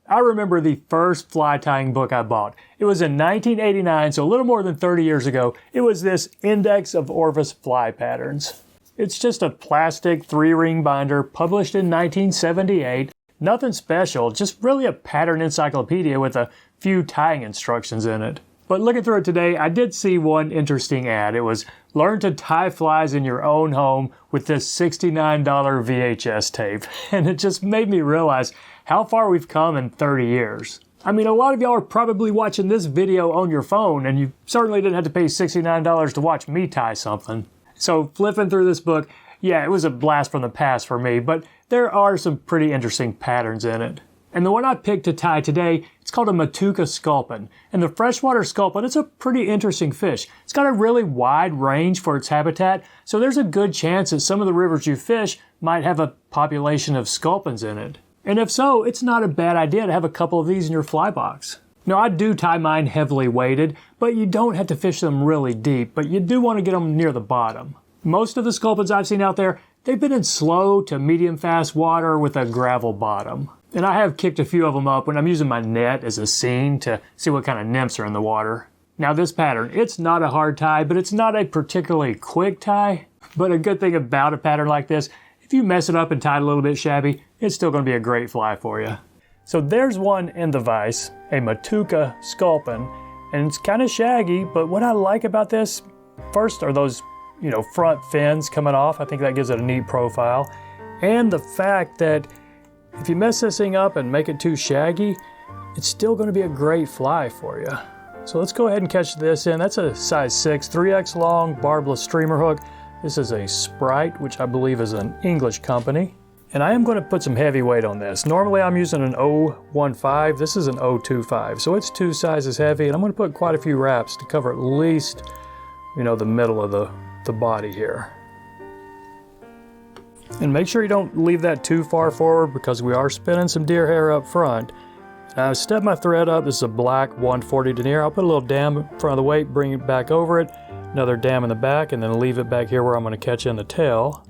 I remember the first fly tying book I bought. It was in 1989, so a little more than 30 years ago. It was this Index of Orvis Fly Patterns. It's just a plastic 3-ring binder published in 1978. Nothing special, just really a pattern encyclopedia with a few tying instructions in it. But looking through it today, I did see one interesting ad. It was learn to tie flies in your own home with this $69 VHS tape. And it just made me realize how far we've come in 30 years. I mean, a lot of y'all are probably watching this video on your phone, and you certainly didn't have to pay $69 to watch me tie something. So flipping through this book, yeah, it was a blast from the past for me, but there are some pretty interesting patterns in it. And the one I picked to tie today, it's called a Matuka Sculpin. And the freshwater sculpin, it's a pretty interesting fish. It's got a really wide range for its habitat, so there's a good chance that some of the rivers you fish might have a population of sculpins in it. And if so, it's not a bad idea to have a couple of these in your fly box. Now, I do tie mine heavily weighted, but you don't have to fish them really deep, but you do want to get them near the bottom. Most of the sculpins I've seen out there, they've been in slow to medium fast water with a gravel bottom. And I have kicked a few of them up when I'm using my net as a scene to see what kind of nymphs are in the water. Now this pattern, it's not a hard tie, but it's not a particularly quick tie. But a good thing about a pattern like this, if you mess it up and tie it a little bit shabby, it's still going to be a great fly for you. So there's one in the vise, a Matuka Sculpin, and it's kind of shaggy, but what I like about this, first are those, front fins coming off. I think that gives it a neat profile. And the fact that if you mess this thing up and make it too shaggy, it's still going to be a great fly for you. So let's go ahead and catch this in. That's a size 6, 3X long barbless streamer hook. This is a Sprite, which I believe is an English company. And I am going to put some heavy weight on this. Normally I'm using an 0.15. This is an 0.25. So it's 2 sizes heavy, and I'm going to put quite a few wraps to cover at least, the middle of the body here. And make sure you don't leave that too far forward because we are spinning some deer hair up front. Now I step my thread up. This is a black 140 denier. I'll put a little dam in front of the weight, bring it back over it, another dam in the back, and then leave it back here where I'm going to catch in the tail.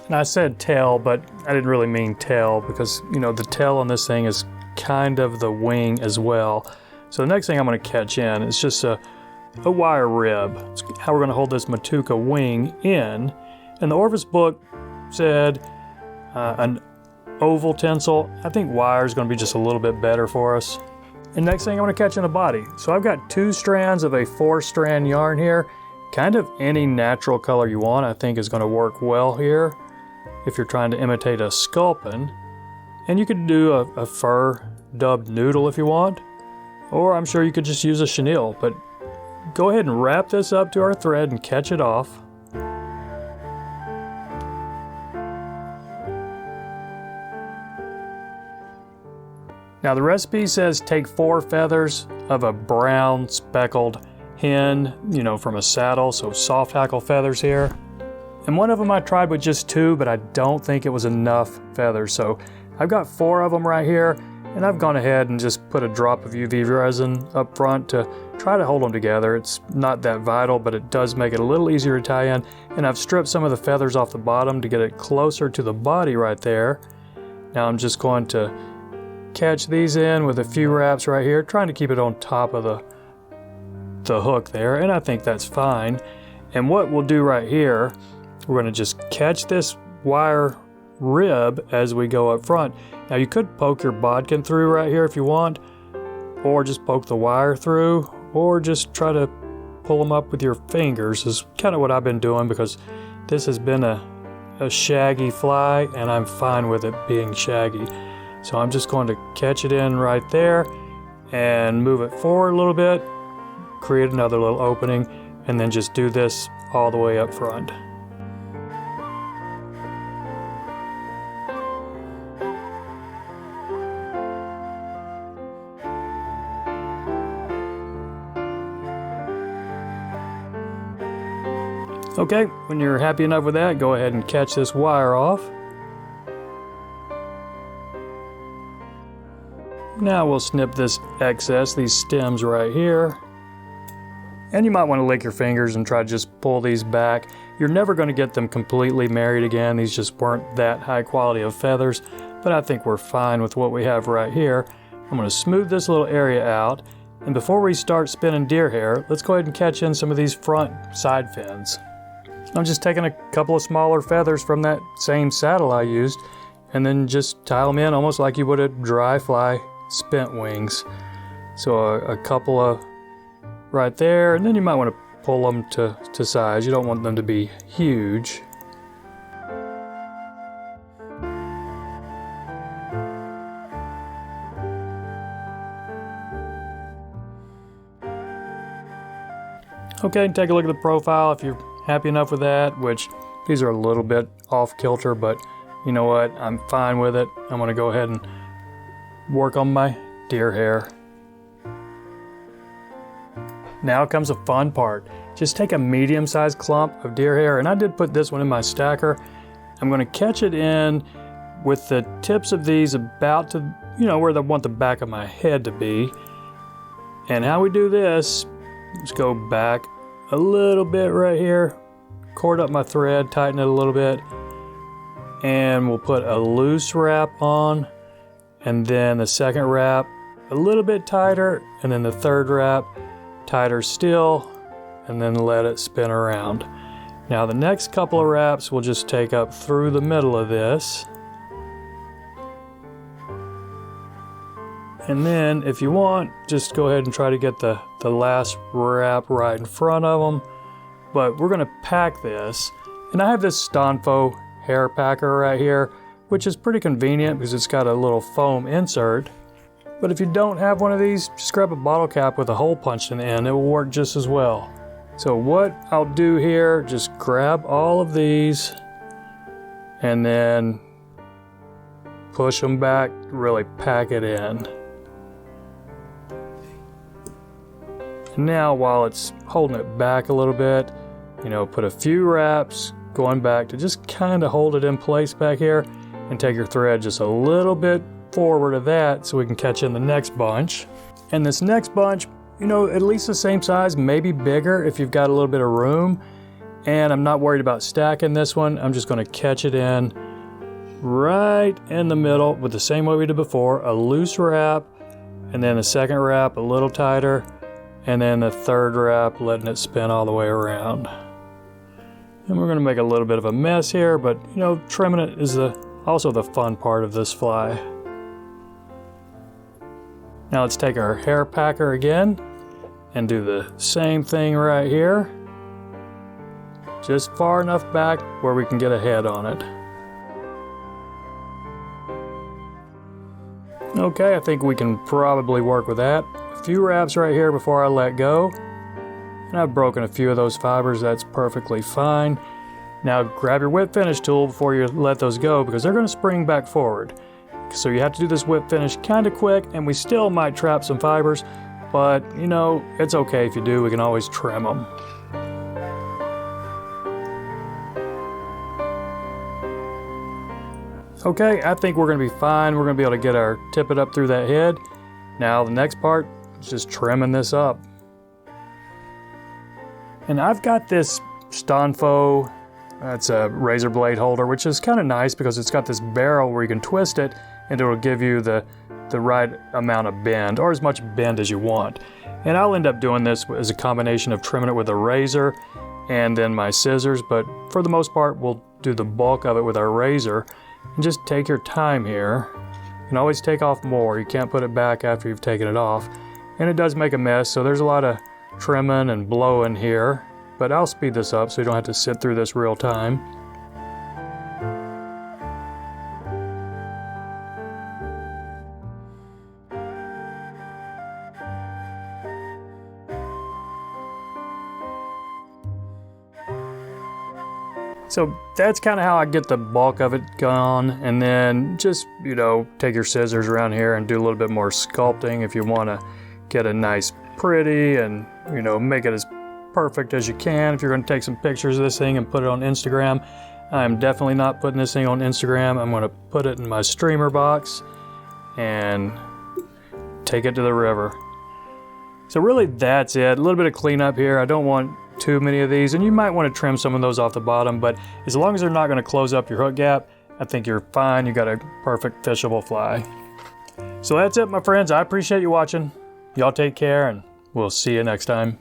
And I said tail, but I didn't really mean tail because, the tail on this thing is kind of the wing as well. So the next thing I'm going to catch in is just a wire rib. It's how we're going to hold this Matuka wing in. And the Orvis book said an oval tinsel. I think wire is going to be just a little bit better for us. And next thing I'm going to catch in the body. So I've got 2 strands of a 4-strand yarn here. Kind of any natural color you want, I think, is going to work well here if you're trying to imitate a sculpin. And you could do a fur dubbed noodle if you want, or I'm sure you could just use a chenille, but go ahead and wrap this up to our thread and catch it off. Now the recipe says take 4 feathers of a brown speckled hen, from a saddle, so soft hackle feathers here. And one of them I tried with just 2, but I don't think it was enough feathers. So I've got 4 of them right here, and I've gone ahead and just put a drop of UV resin up front to try to hold them together. It's not that vital, but it does make it a little easier to tie in. And I've stripped some of the feathers off the bottom to get it closer to the body right there. Now I'm just going to catch these in with a few wraps right here, trying to keep it on top of the hook there, and I think that's fine. And what we'll do right here, we're going to just catch this wire rib as we go up front. Now you could poke your bodkin through right here if you want, or just poke the wire through, or just try to pull them up with your fingers is kind of what I've been doing because this has been a shaggy fly and I'm fine with it being shaggy. So I'm just going to catch it in right there and move it forward a little bit, create another little opening, and then just do this all the way up front. Okay, when you're happy enough with that, go ahead and catch this wire off. Now we'll snip this excess, these stems right here. And you might want to lick your fingers and try to just pull these back. You're never going to get them completely married again. These just weren't that high quality of feathers, but I think we're fine with what we have right here. I'm going to smooth this little area out, and before we start spinning deer hair, let's go ahead and catch in some of these front side fins. I'm just taking a couple of smaller feathers from that same saddle I used, and then just tie them in almost like you would a dry fly spent wings. So a couple of right there, and then you might want to pull them to size. You don't want them to be huge. Okay, take a look at the profile if you're happy enough with that, which these are a little bit off kilter, but you know what? I'm fine with it. I'm going to go ahead and work on my deer hair. Now comes the fun part. Just take a medium-sized clump of deer hair, and I did put this one in my stacker. I'm going to catch it in with the tips of these about to, where I want the back of my head to be. And how we do this, just go back a little bit right here, cord up my thread, tighten it a little bit, and we'll put a loose wrap on, and then the second wrap a little bit tighter, and then the third wrap tighter still, and then let it spin around. Now the next couple of wraps we'll just take up through the middle of this. And then if you want, just go ahead and try to get the last wrap right in front of them. But we're gonna pack this. And I have this Stonfo hair packer right here, which is pretty convenient because it's got a little foam insert. But if you don't have one of these, just grab a bottle cap with a hole punched in the end. It will work just as well. So what I'll do here, just grab all of these and then push them back, really pack it in. And now while it's holding it back a little bit, put a few wraps going back to just kind of hold it in place back here, and take your thread just a little bit forward of that so we can catch in the next bunch. And this next bunch, at least the same size, maybe bigger if you've got a little bit of room. And I'm not worried about stacking this one. I'm just going to catch it in right in the middle with the same way we did before, a loose wrap, and then the second wrap a little tighter, and then the third wrap letting it spin all the way around. And we're going to make a little bit of a mess here, but trimming it is also the fun part of this fly. Now let's take our hair packer again and do the same thing right here. Just far enough back where we can get a head on it. Okay, I think we can probably work with that. A few wraps right here before I let go. And I've broken a few of those fibers, that's perfectly fine. Now grab your whip finish tool before you let those go because they're going to spring back forward. So you have to do this whip finish kind of quick, and we still might trap some fibers, but it's okay if you do, we can always trim them. Okay, I think we're going to be fine. We're going to be able to get our tippet up through that head. Now the next part is just trimming this up. And I've got this Stonfo, that's a razor blade holder, which is kind of nice because it's got this barrel where you can twist it and it'll give you the right amount of bend, or as much bend as you want. And I'll end up doing this as a combination of trimming it with a razor and then my scissors, but for the most part we'll do the bulk of it with our razor. And just take your time here. You can always take off more. You can't put it back after you've taken it off. And it does make a mess, so there's a lot of trimming and blowing here. But I'll speed this up so you don't have to sit through this real time. So that's kind of how I get the bulk of it gone, and then just, take your scissors around here and do a little bit more sculpting if you want to get a nice pretty and, make it as perfect as you can. If you're going to take some pictures of this thing and put it on Instagram, I'm definitely not putting this thing on Instagram. I'm going to put it in my streamer box and take it to the river. So really that's it. A little bit of cleanup here. I don't want too many of these, and you might want to trim some of those off the bottom, but as long as they're not going to close up your hook gap, I think you're fine. You got a perfect fishable fly. So that's it, my friends. I appreciate you watching. Y'all take care, and we'll see you next time.